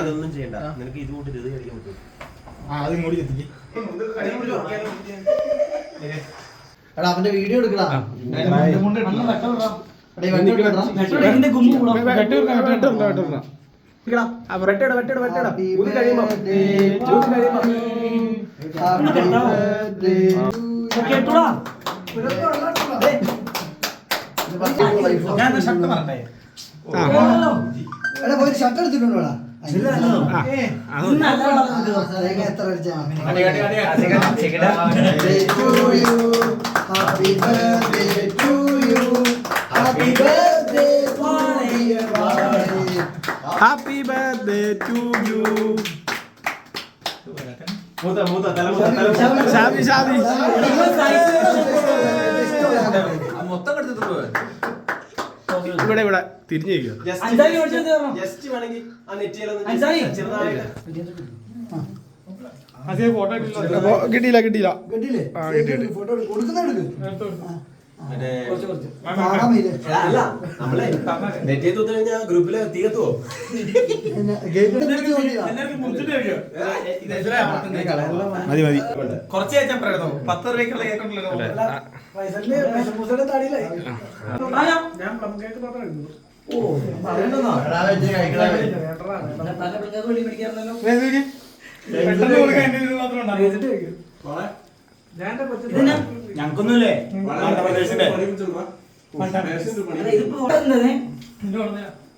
അതൊന്നും ചെയ്യണ്ട. നിനക്ക് ഇത് കൂട്ടി ഇത് കഴിക്കാൻ പറ്റും. അവന്റെ വീഡിയോ എടുക്കടാ. Shirt എടുത്തിട്ടുണ്ടോടാ? Happy birthday to you. Shabi shabi. ഇവിടെ ഇവിടെ തിരിഞ്ഞു കിട്ടിയില്ല ഫോട്ടോ കൊടുക്കുന്ന ഗ്രൂപ്പില് തീർത്തുവോ? മതി മതി. കുറച്ച് കഴിച്ചാൽ 10 രൂപയ്ക്കുള്ള കേക്കുണ്ടല്ലോ. ഞങ്ങൾക്കൊന്നുമില്ലേ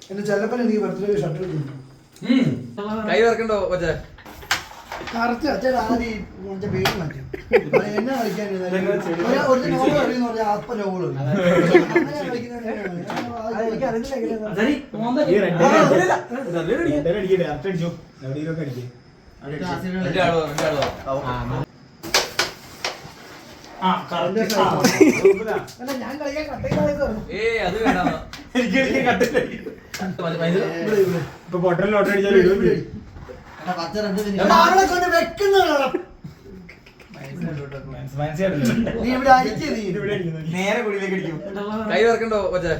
എന്റെ ചെലപ്പോ എനിക്ക് ബർത്ത്ഡേ ഷർട്ട് എടുക്കും. കൈ വറക്കണ്ടോ കൊച്ചേ? കറക്റ്റ് അച്ഛൻ ആദ്യം മറ്റേ പേര് മാറ്റും. എന്നെ കളിക്കാൻ ഒരു നോവൽ അറിയുന്ന പറഞ്ഞാൽ അപ്പ നോവൽ ഞാൻ കളിക്കാൻ നേരെ കുടിയിലേക്ക് അടിക്കും. കൈ വറക്കണ്ടോ കൊച്ചേ?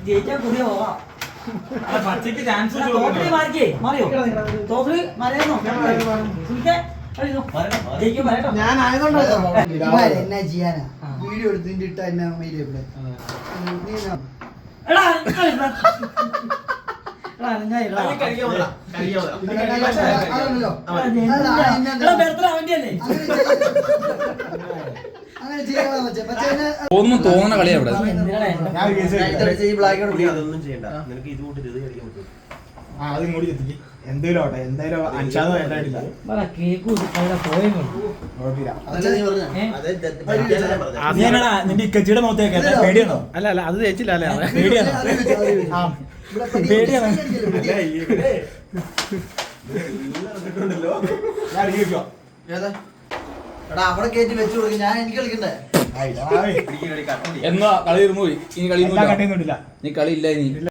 ജയിക്കാൻ പുതിയ പോവാം. പച്ചക്ക് ചാൻസ് ഞാൻ ആയതുകൊണ്ടോ എന്നാ ചെയ്യാനാ വീഡിയോ എടുത്തിട്ട് ഇട്ട എന്നെ മെയിലേ തോന്നുന്ന കളിയാ ഇവിടെ. അതൊന്നും ചെയ്യണ്ട. നിനക്ക് ഇത് കൂട്ടി ഇത് കഴിക്കാൻ പറ്റും. എന്തേലും ആവട്ടെ, എന്തായാലും അഞ്ചാമത് വേണ്ടായിട്ടില്ല. നിന്റെ ഇക്കച്ചിയുടെ മുഖത്തേക്ക് പേടിയാണോ? അല്ല അല്ല അത് തേച്ചില്ല അല്ലേ? പേടിയാണോ? പേടിയാണോ? അവിടെ കയറ്റി വെച്ചു കൊടുക്കും. ഞാൻ എനിക്ക് കളിക്കണ്ടേ? എന്നാ കളി പോയി. ഇനി കളി നീ കളി ഇല്ല ഇനി.